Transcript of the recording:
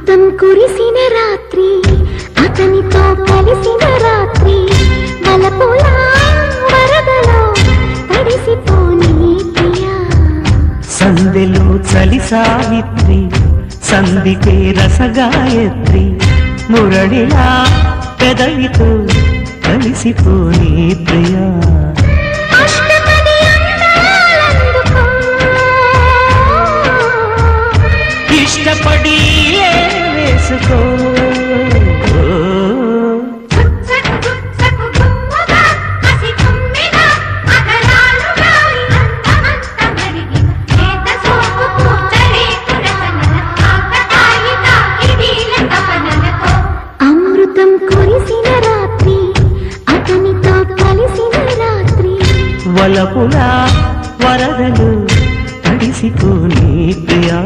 అమృతం కురిసిన రాత్రి అతనితో కలిసిన రాత్రి వలపుల వరదలో తడిసిపోని ప్రియా సందెలో చలి సావిత్రి సందికే రసగాయత్రి మురళిలా పెదవితో కలిసిపోని ప్రియా ఇష్టపడి వేసుకో అమృతం కురిసిన రాత్రి అతనితో కలిసిన రాత్రి వలపులా వరదలు తడిసిపోని ప్రియా